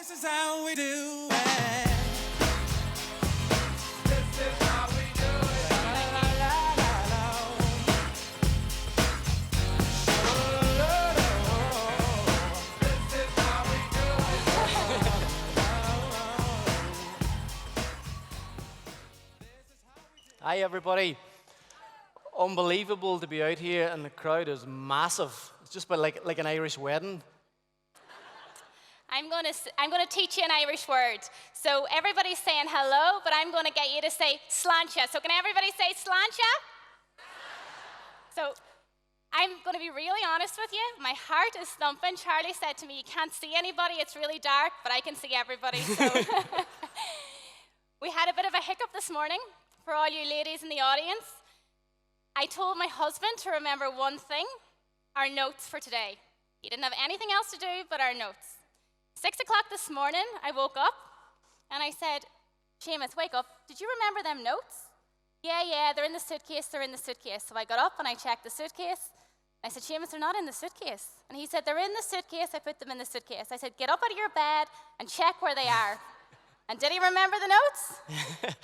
This is how we do it. This is how we do it. This is how we do it. Hi everybody. Unbelievable to be out here, and the crowd is massive. It's just about like an Irish wedding. I'm going to teach you an Irish word. So everybody's saying hello, but I'm going to get you to say sláinte. So can everybody say sláinte? So I'm going to be really honest with you. My heart is thumping. Charlie said to me, you can't see anybody. It's really dark, but I can see everybody. So we had a bit of a hiccup this morning for all you ladies in the audience. I told my husband to remember one thing, our notes for today. He didn't have anything else to do but our notes. 6 o'clock this morning, I woke up and I said, Seamus, wake up. Did you remember them notes? Yeah, they're in the suitcase, So I got up and I checked the suitcase. I said, Seamus, they're not in the suitcase. And he said, they're in the suitcase. I put them in the suitcase. I said, get up out of your bed and check where they are. And did he remember the notes?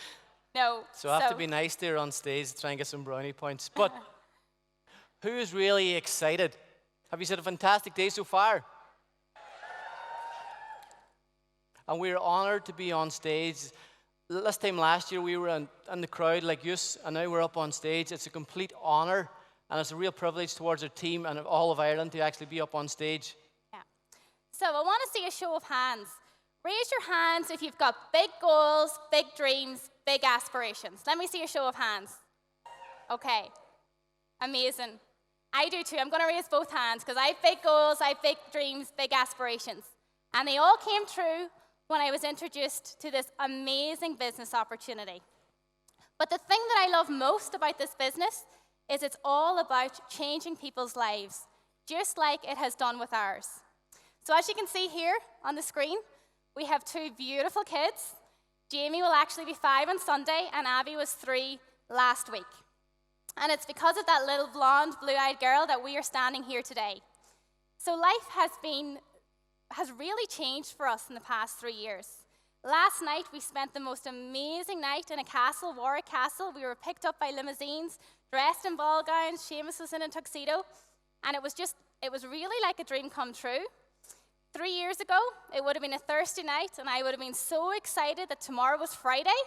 No. So I have to be nice there on stage to try and get some brownie points. But who is really excited? Have you had a fantastic day so far? And we're honored to be on stage. This time last year, we were in the crowd like you, and now we're up on stage. It's a complete honor, and it's a real privilege towards our team and all of Ireland to actually be up on stage. Yeah. So I want to see a show of hands. Raise your hands if you've got big goals, big dreams, big aspirations. Let me see a show of hands. Okay. Amazing. I do too. I'm going to raise both hands because I have big goals, I have big dreams, big aspirations. And they all came true when I was introduced to this amazing business opportunity. But the thing that I love most about this business is it's all about changing people's lives, just like it has done with ours. So as you can see here on the screen, we have two beautiful kids. Jamie will actually be 5 on Sunday, and Abby was 3 last week. And it's because of that little blonde, blue-eyed girl that we are standing here today. So life has really changed for us in the past 3 years. Last night, we spent the most amazing night in a castle, Warwick Castle. We were picked up by limousines, dressed in ball gowns. Seamus was in a tuxedo. And it was really like a dream come true. 3 years ago, it would have been a Thursday night, and I would have been so excited that tomorrow was Friday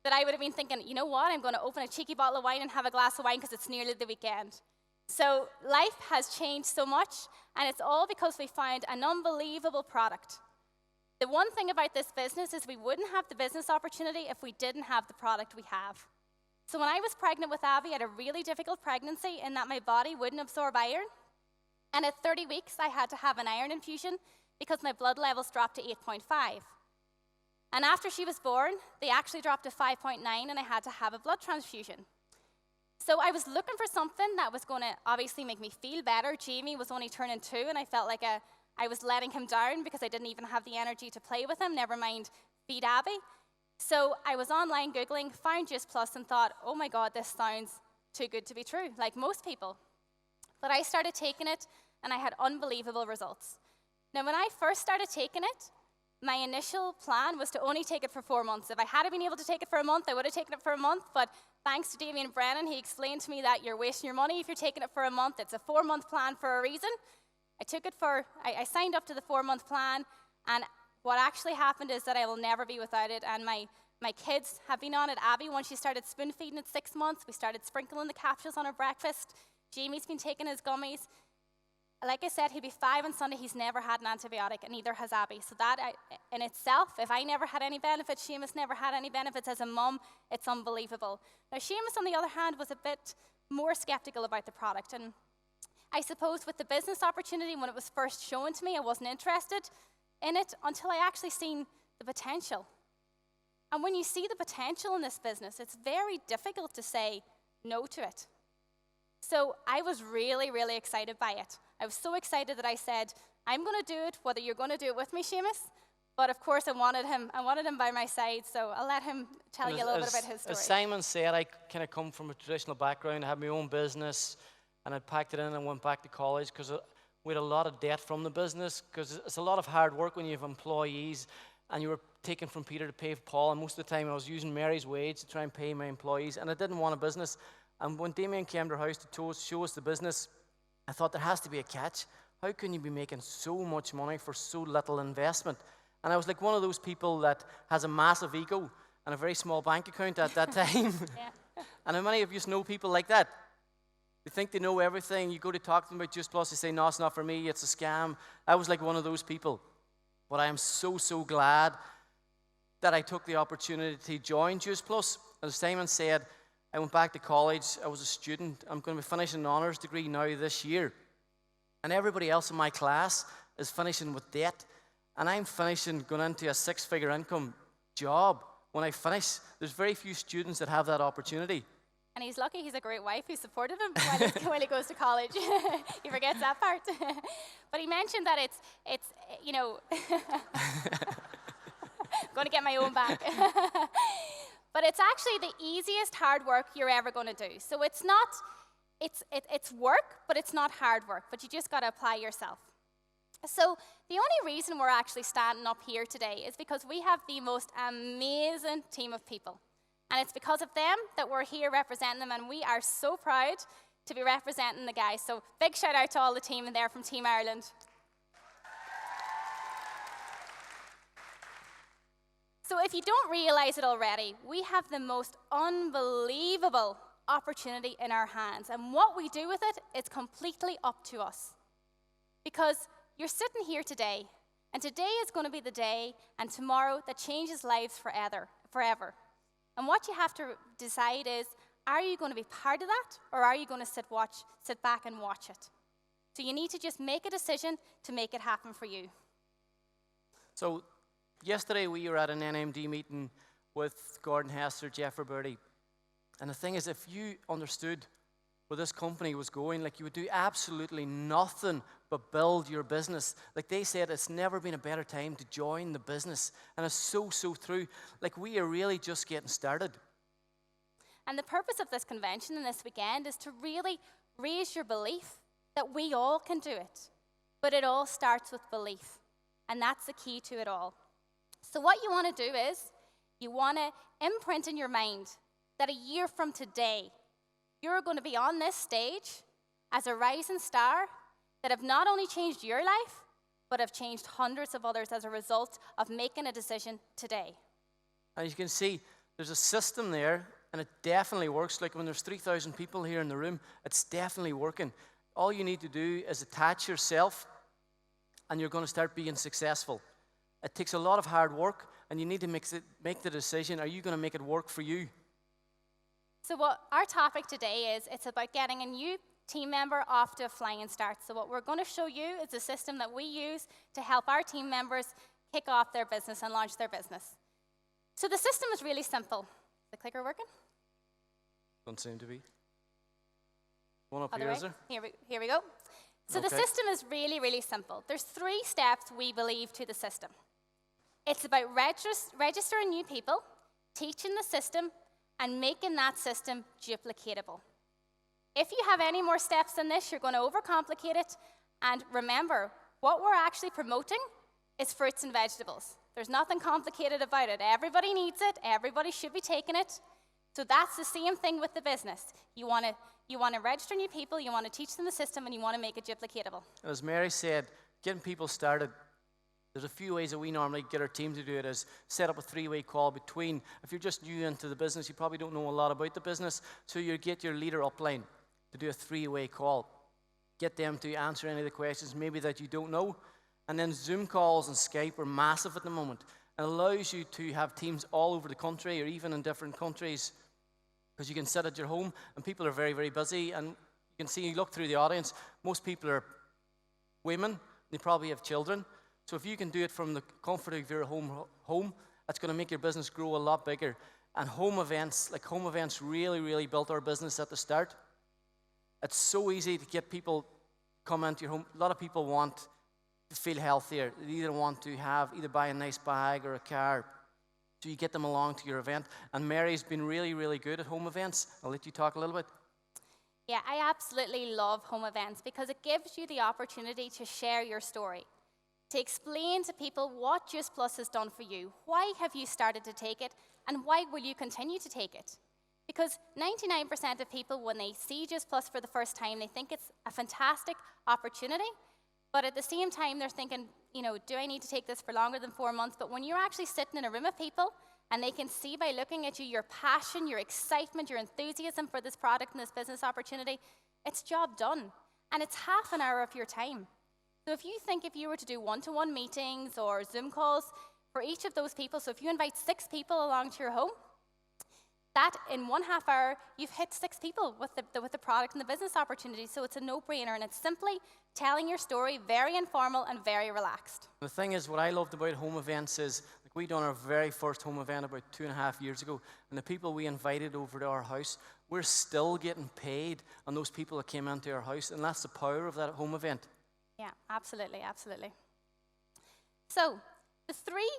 that I would have been thinking, you know what, I'm going to open a cheeky bottle of wine and have a glass of wine because it's nearly the weekend. So life has changed so much, and it's all because we found an unbelievable product. The one thing about this business is we wouldn't have the business opportunity if we didn't have the product we have. So when I was pregnant with Abby, I had a really difficult pregnancy in that my body wouldn't absorb iron. And at 30 weeks, I had to have an iron infusion because my blood levels dropped to 8.5. And after she was born, they actually dropped to 5.9, and I had to have a blood transfusion. So I was looking for something that was going to obviously make me feel better. Jamie was only turning 2, and I felt like I was letting him down because I didn't even have the energy to play with him, never mind feed Abby. So I was online Googling, found Juice Plus, and thought, oh my God, this sounds too good to be true, like most people. But I started taking it, and I had unbelievable results. Now, when I first started taking it, my initial plan was to only take it for 4 months. If I had been able to take it for a month, I would have taken it for a month, but thanks to Damien Brennan, he explained to me that you're wasting your money if you're taking it for a month. It's a 4-month plan for a reason. I signed up to the 4-month plan, and what actually happened is that I will never be without it, and my kids have been on it. Abby, once she started spoon feeding at 6 months, we started sprinkling the capsules on her breakfast. Jamie's been taking his gummies. Like I said, he'll be 5 on Sunday. He's never had an antibiotic, and neither has Abby. So that in itself, if I never had any benefits, Seamus never had any benefits as a mum, it's unbelievable. Now, Seamus, on the other hand, was a bit more skeptical about the product. And I suppose with the business opportunity, when it was first shown to me, I wasn't interested in it until I actually seen the potential. And when you see the potential in this business, it's very difficult to say no to it. So I was really, really excited by it. I was so excited that I said, I'm going to do it, whether you're going to do it with me, Seamus. But of course, I wanted him by my side, so I'll let him tell you a little bit about his story. As Simon said, I kind of come from a traditional background. I had my own business, and I packed it in and went back to college because We had a lot of debt from the business because it's a lot of hard work when you have employees and you were taking from Peter to pay Paul. And most of the time I was using Mary's wage to try and pay my employees. And I didn't want a business. And when Damien came to our house to show us the business, I thought there has to be a catch. How can you be making so much money for so little investment? And I was like one of those people that has a massive ego and a very small bank account at that time. Yeah. And how many of you know people like that? They think they know everything. You go to talk to them about Juice Plus, they say, no, it's not for me, it's a scam. I was like one of those people. But I am so, so glad that I took the opportunity to join Juice Plus. As Simon said, I went back to college. I was a student. I'm going to be finishing an honours degree now this year. And everybody else in my class is finishing with debt. And I'm finishing, going into a 6-figure income job. When I finish, there's very few students that have that opportunity. And he's lucky he's a great wife who supported him while he goes to college. He forgets that part. But he mentioned that it's you know, going to get my own back. But it's actually the easiest hard work you're ever going to do. So it's not, it's work, but it's not hard work. But you just got to apply yourself. So the only reason we're actually standing up here today is because we have the most amazing team of people. And it's because of them that we're here representing them, and we are so proud to be representing the guys. So big shout out to all the team in there from Team Ireland. So if you don't realize it already, we have the most unbelievable opportunity in our hands. And what we do with it is completely up to us. Because you're sitting here today, and today is going to be the day, and tomorrow, that changes lives forever. And what you have to decide is, are you going to be part of that, or are you going to sit back and watch it? So you need to just make a decision to make it happen for you. So yesterday we were at an NMD meeting with Gordon Hester, Jeff Roberti. And the thing is, if you understood where this company was going, like, you would do absolutely nothing but build your business. Like they said, it's never been a better time to join the business. And it's so, so true. Like, we are really just getting started. And the purpose of this convention and this weekend is to really raise your belief that we all can do it. But it all starts with belief. And that's the key to it all. So what you want to do is, you want to imprint in your mind that a year from today, you're going to be on this stage as a rising star that have not only changed your life, but have changed hundreds of others as a result of making a decision today. And you can see there's a system there, and it definitely works. Like when there's 3,000 people here in the room, it's definitely working. All you need to do is attach yourself, and you're going to start being successful. It takes a lot of hard work, and you need to make the decision, are you going to make it work for you? So what our topic today is, it's about getting a new team member off to a flying start. So what we're going to show you is a system that we use to help our team members kick off their business and launch their business. So the system is really simple. Is the clicker working? Don't seem to be. One up Other here, way? is there? Here we go. So the Okay. system is really, really simple. There's 3 steps we believe to the system. It's about registering new people, teaching the system, and making that system duplicatable. If you have any more steps than this, you're going to overcomplicate it. And remember, what we're actually promoting is fruits and vegetables. There's nothing complicated about it. Everybody needs it. Everybody should be taking it. So that's the same thing with the business. You want to register new people, you want to teach them the system, and you want to make it duplicatable. As Mary said, getting people started, there's a few ways that we normally get our team to do it, is set up a 3-way call between, if you're just new into the business, you probably don't know a lot about the business, so you get your leader upline to do a 3-way call. Get them to answer any of the questions maybe that you don't know. And then Zoom calls and Skype are massive at the moment. It allows you to have teams all over the country or even in different countries, because you can sit at your home and people are very, very busy. And you can see, you look through the audience, most people are women, they probably have children. So if you can do it from the comfort of your home, that's going to make your business grow a lot bigger. And home events really, really built our business at the start. It's so easy to get people come into your home. A lot of people want to feel healthier. They either want to buy a nice bag or a car. So you get them along to your event. And Mary's been really, really good at home events. I'll let you talk a little bit. Yeah, I absolutely love home events because it gives you the opportunity to share your story, to explain to people what Juice Plus has done for you, why have you started to take it, and why will you continue to take it. Because 99% of people, when they see Juice Plus for the first time, they think it's a fantastic opportunity, but at the same time, they're thinking, do I need to take this for longer than 4 months? But when you're actually sitting in a room of people, and they can see by looking at you your passion, your excitement, your enthusiasm for this product and this business opportunity, it's job done. And it's half an hour of your time. So if you think if you were to do one-to-one meetings or Zoom calls for each of those people, so if you invite 6 people along to your home, that in 1/2 hour, you've hit 6 people with the product and the business opportunity. So it's a no-brainer, and it's simply telling your story, very informal and very relaxed. The thing is, what I loved about home events is, like, we done our very first home event about 2.5 years ago, and the people we invited over to our house, we're still getting paid on those people that came into our house, and that's the power of that home event. Yeah, absolutely, absolutely. So the 3,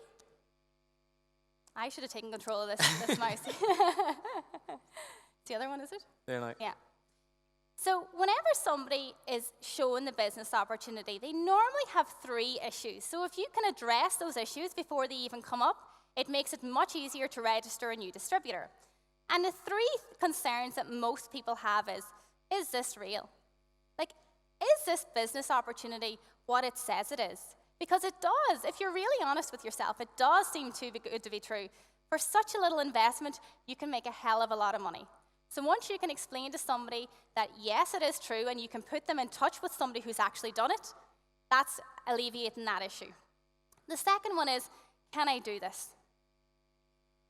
I should have taken control of this mouse. It's the other one, is it? They're like, Yeah. So whenever somebody is shown the business opportunity, they normally have 3 issues. So if you can address those issues before they even come up, it makes it much easier to register a new distributor. And the 3 concerns that most people have is this real? Like, is this business opportunity what it says it is? Because it does. If you're really honest with yourself, it does seem too good to be true. For such a little investment, you can make a hell of a lot of money. So once you can explain to somebody that, yes, it is true, and you can put them in touch with somebody who's actually done it, that's alleviating that issue. The second one is, can I do this?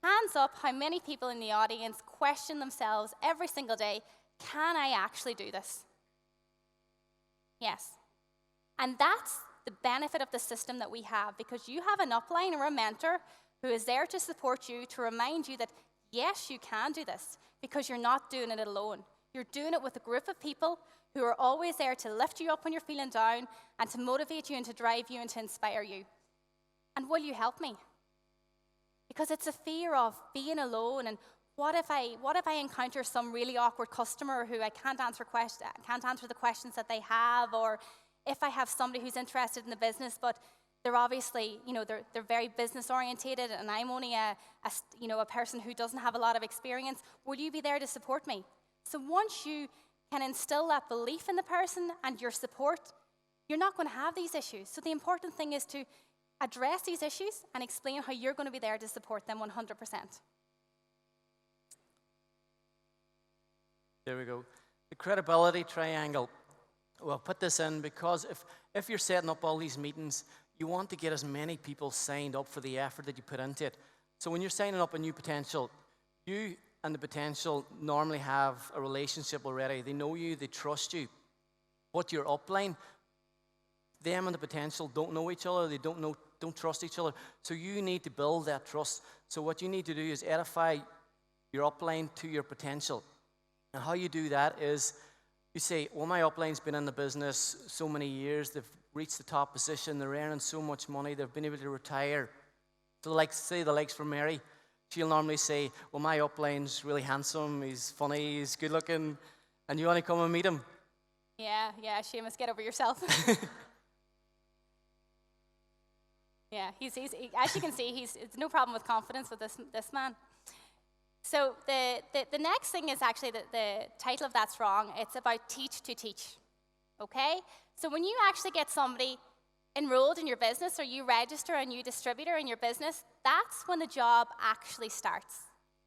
Hands up how many people in the audience question themselves every single day, can I actually do this? Yes. And that's the benefit of the system that we have, because you have an upline or a mentor who is there to support you, to remind you that, yes, you can do this, because you're not doing it alone. You're doing it with a group of people who are always there to lift you up when you're feeling down and to motivate you and to drive you and to inspire you. And will you help me? Because it's a fear of being alone, and what if I encounter some really awkward customer who I can't answer the questions that they have, or if I have somebody who's interested in the business, but they're obviously, they're very business orientated, and I'm only a person who doesn't have a lot of experience. Will you be there to support me? So once you can instill that belief in the person and your support, you're not going to have these issues. So the important thing is to address these issues and explain how you're going to be there to support them 100%. there we go. The credibility triangle. Well, put this in because if you're setting up all these meetings, you want to get as many people signed up for the effort that you put into it. So when you're signing up a new potential, you and the potential normally have a relationship already. They know you, they trust you. But your upline, them and the potential don't know each other, they don't trust each other. So you need to build that trust. So what you need to do is edify your upline to your potential. And how you do that is you say, well, my upline's been in the business so many years, they've reached the top position, they're earning so much money, they've been able to retire. So say the likes for Mary, she'll normally say, well, my upline's really handsome, he's funny, he's good looking, and you want to come and meet him. Yeah, Seamus, get over yourself. Yeah, he's as you can see, it's no problem with confidence with this man. So the next thing is actually the title of that's wrong. It's about teach to teach, okay? So when you actually get somebody enrolled in your business or you register a new distributor in your business, that's when the job actually starts,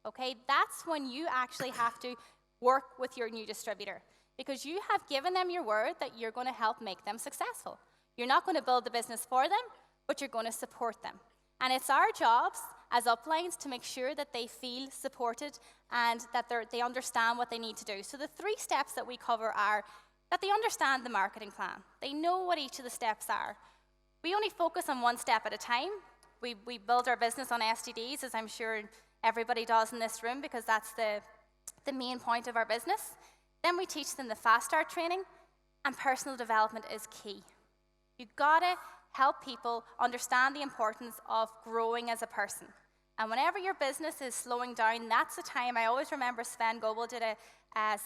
okay? That's when you actually have to work with your new distributor because you have given them your word that you're going to help make them successful. You're not going to build the business for them, but you're going to support them. And it's our jobs as uplines to make sure that they feel supported and that they understand what they need to do. So the 3 steps that we cover are that they understand the marketing plan. They know what each of the steps are. We only focus on one step at a time. We build our business on STDs, as I'm sure everybody does in this room, because that's the main point of our business. Then we teach them the fast start training, and personal development is key. You've got to help people understand the importance of growing as a person. And whenever your business is slowing down, that's the time. I always remember Sven Goebel did a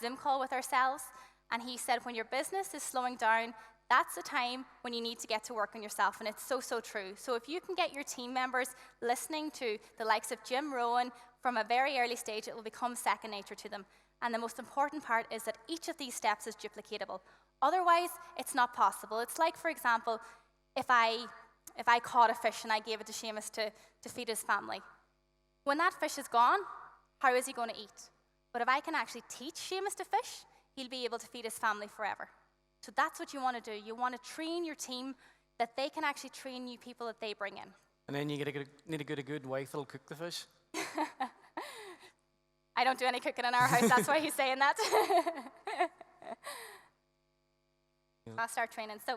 Zoom call with ourselves, and he said, when your business is slowing down, that's the time when you need to get to work on yourself, and it's so, so true. So if you can get your team members listening to the likes of Jim Rohn from a very early stage, it will become second nature to them. And the most important part is that each of these steps is duplicatable. Otherwise, it's not possible. It's like, for example, if I caught a fish and I gave it to Seamus to feed his family. When that fish is gone, how is he going to eat? But if I can actually teach Seamus to fish, he'll be able to feed his family forever. So that's what you want to do. You want to train your team that they can actually train new people that they bring in. And then you need to get a good wife that'll cook the fish. I don't do any cooking in our house. That's why he's saying that. Fast start training. So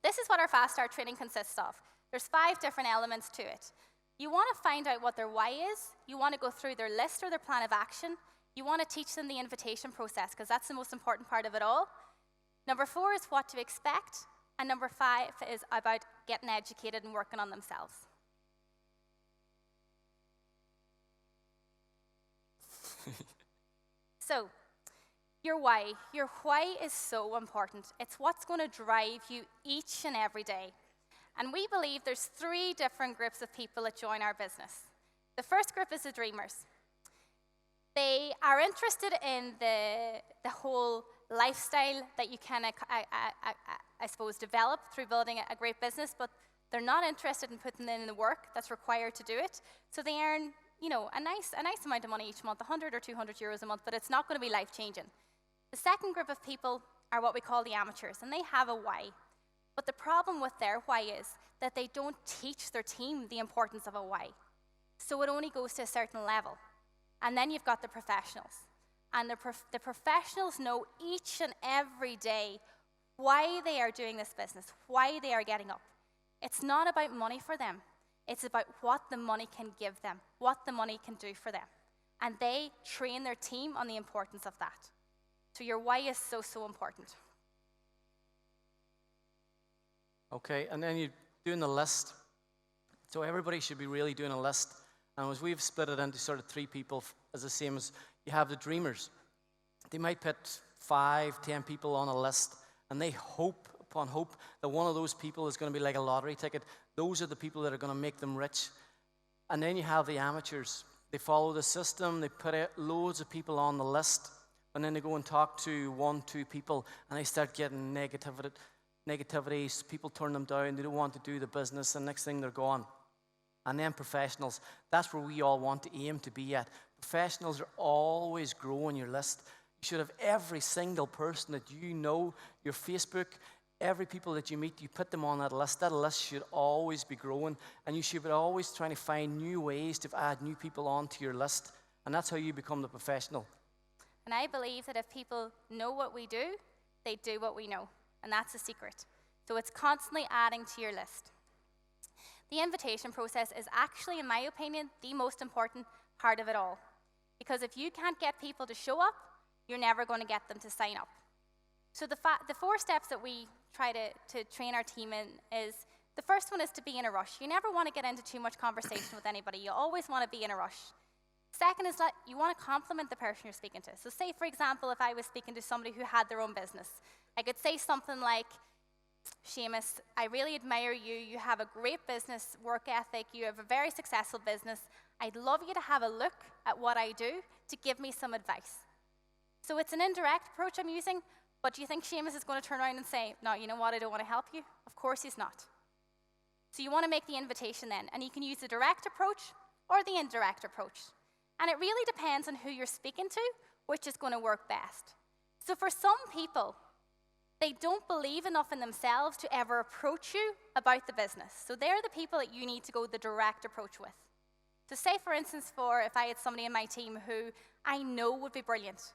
this is what our fast start training consists of. There's 5 different elements to it. You want to find out what their why is. You want to go through their list or their plan of action. You want to teach them the invitation process, because that's the most important part of it all. Number 4 is what to expect. And number 5 is about getting educated and working on themselves. So, your why is so important. It's what's going to drive you each and every day. And we believe there's 3 different groups of people that join our business. The first group is the dreamers. They are interested in the whole lifestyle that you can, I suppose, develop through building a great business, but they're not interested in putting in the work that's required to do it. So they earn, a nice amount of money each month, 100 or 200 euros a month, but it's not going to be life-changing. The second group of people are what we call the amateurs, and they have a why. But the problem with their why is that they don't teach their team the importance of a why. So it only goes to a certain level. And then you've got the professionals. And the professionals know each and every day why they are doing this business, why they are getting up. It's not about money for them. It's about what the money can give them, what the money can do for them. And they train their team on the importance of that. So your why is so, so important. Okay, and then you're doing the list. So everybody should be really doing a list. And as we've split it into sort of 3 people, as the same as you have the dreamers. They might put 5, 10 people on a list, and they hope upon hope that one of those people is going to be like a lottery ticket. Those are the people that are going to make them rich. And then you have the amateurs. They follow the system. They put loads of people on the list, and then they go and talk to 1, 2 people, and they start getting negativity. People turn them down. They don't want to do the business, and next thing they're gone. And then professionals. That's where we all want to aim to be at. Professionals are always growing your list. You should have every single person that you know, your Facebook, every people that you meet, you put them on that list. That list should always be growing, and you should be always trying to find new ways to add new people onto your list, and that's how you become the professional. And I believe that if people know what we do, they do what we know, and that's the secret. So it's constantly adding to your list. The invitation process is actually, in my opinion, the most important part of it all. Because if you can't get people to show up, you're never going to get them to sign up. So the 4 steps that we try to train our team in is, the first one is to be in a rush. You never want to get into too much conversation with anybody. You always want to be in a rush. Second is that you want to compliment the person you're speaking to. So say, for example, if I was speaking to somebody who had their own business, I could say something like, Seamus, I really admire you. You have a great business work ethic. You have a very successful business. I'd love you to have a look at what I do to give me some advice. So it's an indirect approach I'm using, but do you think Seamus is going to turn around and say, no, you know what, I don't want to help you? Of course he's not. So you want to make the invitation then, and you can use the direct approach or the indirect approach. And it really depends on who you're speaking to, which is going to work best. So for some people, they don't believe enough in themselves to ever approach you about the business. So they're the people that you need to go the direct approach with. So say, for instance, if I had somebody in my team who I know would be brilliant,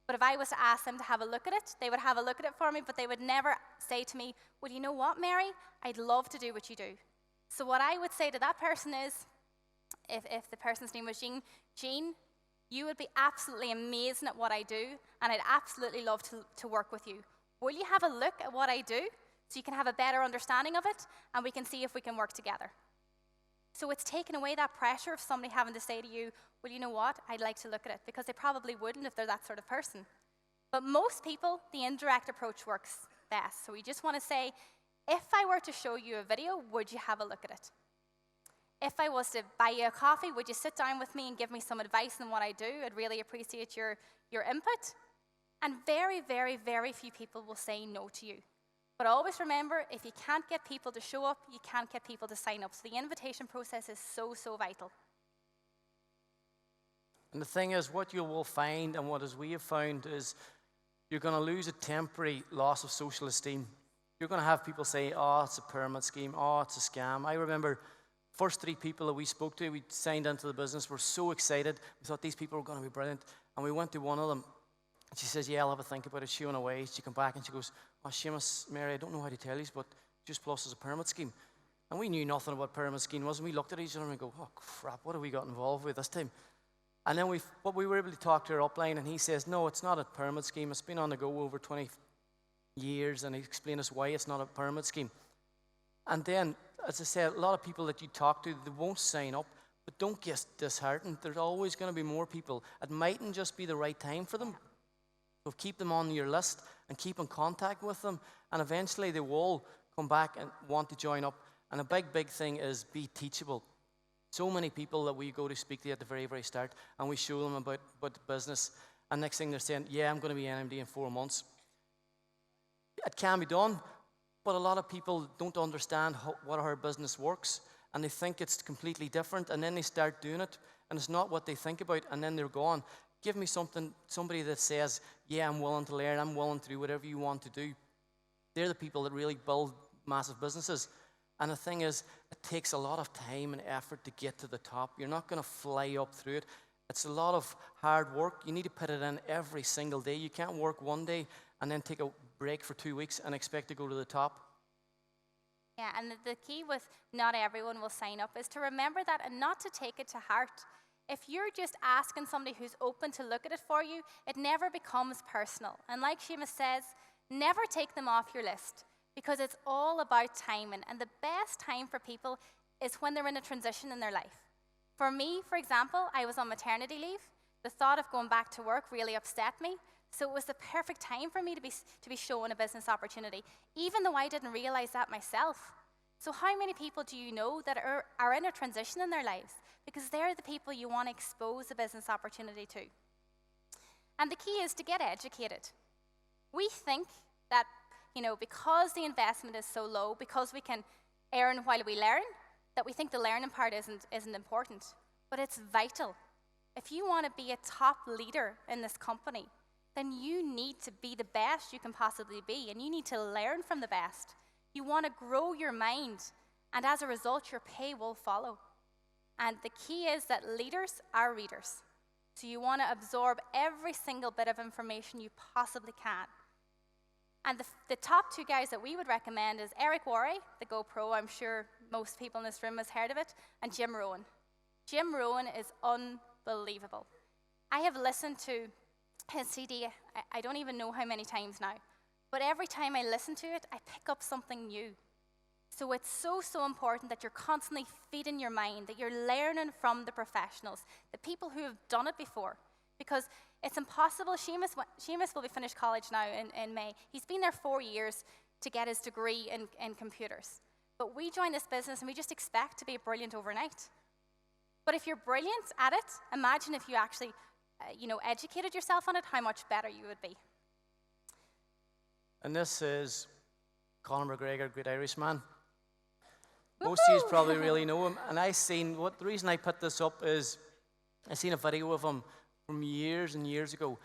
but if I was to ask them to have a look at it, they would have a look at it for me, but they would never say to me, well, you know what, Mary? I'd love to do what you do. So what I would say to that person is, if the person's name was Jean, you would be absolutely amazing at what I do, and I'd absolutely love to work with you. Will you have a look at what I do so you can have a better understanding of it, and we can see if we can work together? So it's taken away that pressure of somebody having to say to you, well, you know what, I'd like to look at it, because they probably wouldn't if they're that sort of person. But most people, the indirect approach works best. So we just want to say, if I were to show you a video, would you have a look at it? If I was to buy you a coffee, would you sit down with me and give me some advice on what I do? I'd really appreciate your input. And very, very, very few people will say no to you. But always remember, if you can't get people to show up, you can't get people to sign up. So the invitation process is so, so vital. And the thing is, what you will find, and what as we have found, is you're going to lose a temporary loss of social esteem. You're going to have people say, oh, it's a pyramid scheme, oh, it's a scam. I remember first 3 people that we spoke to, we signed into the business, we're so excited. We thought these people were going to be brilliant. And we went to one of them, and she says, yeah, I'll have a think about it. She went away. She came back and she goes, oh, Seamus, Mary, I don't know how to tell you, but Just Plus is a pyramid scheme. And we knew nothing about pyramid scheme was, and we looked at each other and we go, oh, crap, what have we got involved with this time? And then we were able to talk to her upline, and he says, no, it's not a pyramid scheme. It's been on the go over 20 years, and he explained us why it's not a pyramid scheme. And then, as I said, a lot of people that you talk to, they won't sign up, but don't get disheartened. There's always going to be more people. It mightn't just be the right time for them. So keep them on your list and keep in contact with them, and eventually they will come back and want to join up. And a big, big thing is be teachable. So many people that we go to speak to at the very, very start, and we show them about the business, and next thing they're saying, yeah, I'm going to be NMD in 4 months. It can be done, but a lot of people don't understand what our business works, and they think it's completely different, and then they start doing it, and it's not what they think about, and then they're gone. Give me somebody that says, yeah, I'm willing to learn, I'm willing to do whatever you want to do. They're the people that really build massive businesses. And the thing is, it takes a lot of time and effort to get to the top. You're not going to fly up through it. It's a lot of hard work. You need to put it in every single day. You can't work one day and then take a break for 2 weeks and expect to go to the top. Yeah, and the key with not everyone will sign up is to remember that and not to take it to heart. If you're just asking somebody who's open to look at it for you, it never becomes personal. And like Seamus says, never take them off your list, because it's all about timing. And the best time for people is when they're in a transition in their life. For me, for example, I was on maternity leave. The thought of going back to work really upset me. So it was the perfect time for me to be shown a business opportunity, even though I didn't realize that myself. So how many people do you know that are in a transition in their lives? Because they're the people you want to expose a business opportunity to. And the key is to get educated. We think that, because the investment is so low, because we can earn while we learn, that we think the learning part isn't important. But it's vital. If you want to be a top leader in this company, then you need to be the best you can possibly be, and you need to learn from the best. You want to grow your mind, and as a result, your pay will follow. And the key is that leaders are readers. So you want to absorb every single bit of information you possibly can. And the top 2 guys that we would recommend is Eric Worre, the GoPro. I'm sure most people in this room has heard of it, and Jim Rohn. Jim Rohn is unbelievable. I have listened to his CD, I don't even know how many times now, but every time I listen to it, I pick up something new. So it's so, so important that you're constantly feeding your mind, that you're learning from the professionals, the people who have done it before. Because it's impossible. Seamus will be finished college now in May. He's been there 4 years to get his degree in computers. But we join this business and we just expect to be brilliant overnight. But if you're brilliant at it, imagine if you actually educated yourself on it, how much better you would be. And this is Conor McGregor, great Irishman. Most of you probably really know him. And the reason I put this up is I seen a video of him from years and years ago.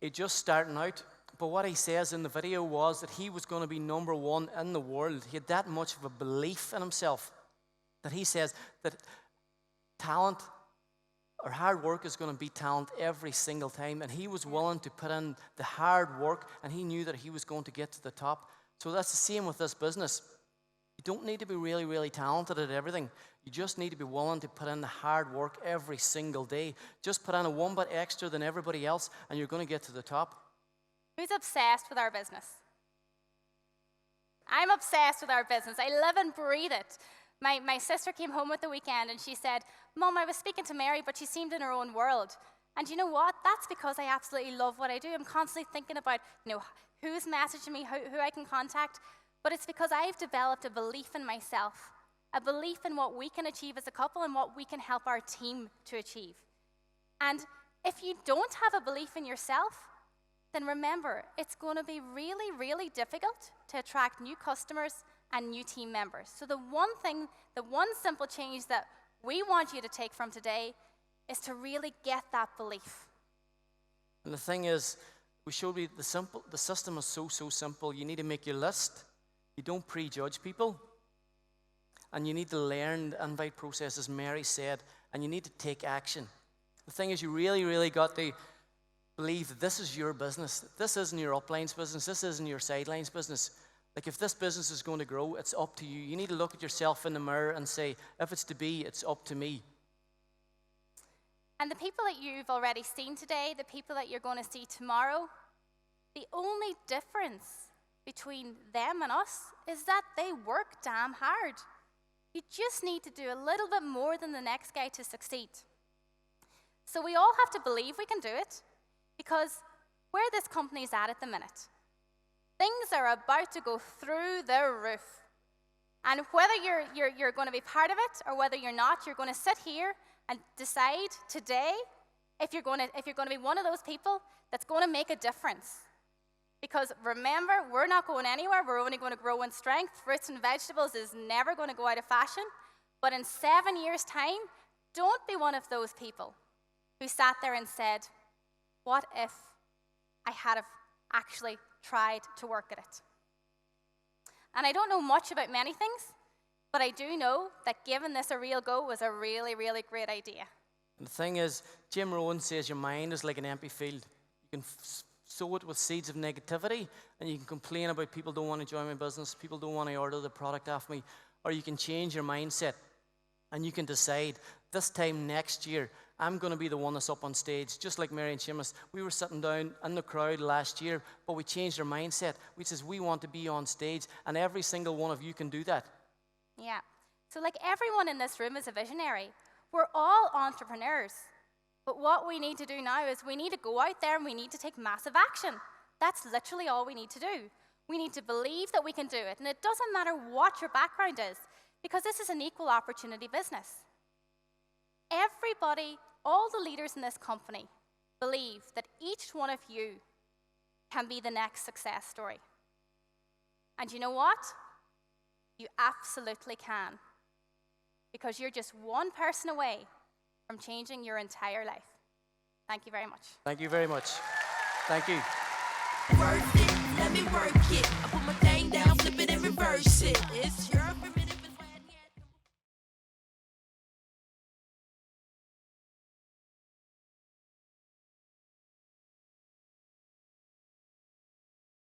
He's just starting out. But what he says in the video was that he was going to be #1 in the world. He had that much of a belief in himself that he says that talent or hard work is going to beat talent every single time. And he was willing to put in the hard work, and he knew that he was going to get to the top. So that's the same with this business. You don't need to be really, really talented at everything. You just need to be willing to put in the hard work every single day. Just put in a 1 bit extra than everybody else, and you're going to get to the top. Who's obsessed with our business? I'm obsessed with our business. I live and breathe it. My sister came home at the weekend and she said, Mom, I was speaking to Mary, but she seemed in her own world. And you know what? That's because I absolutely love what I do. I'm constantly thinking about, who's messaging me, who I can contact. But it's because I've developed a belief in myself, a belief in what we can achieve as a couple and what we can help our team to achieve. And if you don't have a belief in yourself, then remember, it's going to be really, really difficult to attract new customers and new team members. So the one simple change that we want you to take from today is to really get that belief. And the thing is, we showed you the system is so simple. You need to make your list. You don't prejudge people. And you need to learn the invite process, as Mary said, and you need to take action. The thing is, you really, really got to believe that this is your business. This isn't your uplines business. This isn't your sidelines business. Like, if this business is going to grow, it's up to you. You need to look at yourself in the mirror and say, if it's to be, it's up to me. And the people that you've already seen today, the people that you're going to see tomorrow, the only difference between them and us is that they work damn hard. You just need to do a little bit more than the next guy to succeed. So we all have to believe we can do it, because where this company is at the minute, things are about to go through the roof. And whether you're going to be part of it or whether you're not, you're going to sit here and decide today if you're going to be one of those people that's going to make a difference. Because remember, we're not going anywhere. We're only going to grow in strength. Fruits and vegetables is never going to go out of fashion. But in 7 years' time, don't be one of those people who sat there and said, what if I had have actually tried to work at it? And I don't know much about many things, but I do know that giving this a real go was a really, really great idea. And the thing is, Jim Rohn says your mind is like an empty field. You can sow it with seeds of negativity, and you can complain about people don't want to join my business, people don't want to order the product off me, or you can change your mindset, and you can decide, this time next year, I'm going to be the one that's up on stage. Just like Mary and Seamus, we were sitting down in the crowd last year, but we changed our mindset. We says we want to be on stage, and every single one of you can do that. Yeah. So like everyone in this room is a visionary. We're all entrepreneurs. But what we need to do now is we need to go out there and we need to take massive action. That's literally all we need to do. We need to believe that we can do it. And it doesn't matter what your background is, because this is an equal opportunity business. Everybody, all the leaders in this company, believe that each one of you can be the next success story. And you know what? You absolutely can. Because you're just one person away from changing your entire life. Thank you very much. Thank you very much. Thank you. Work it, let me work it. I put my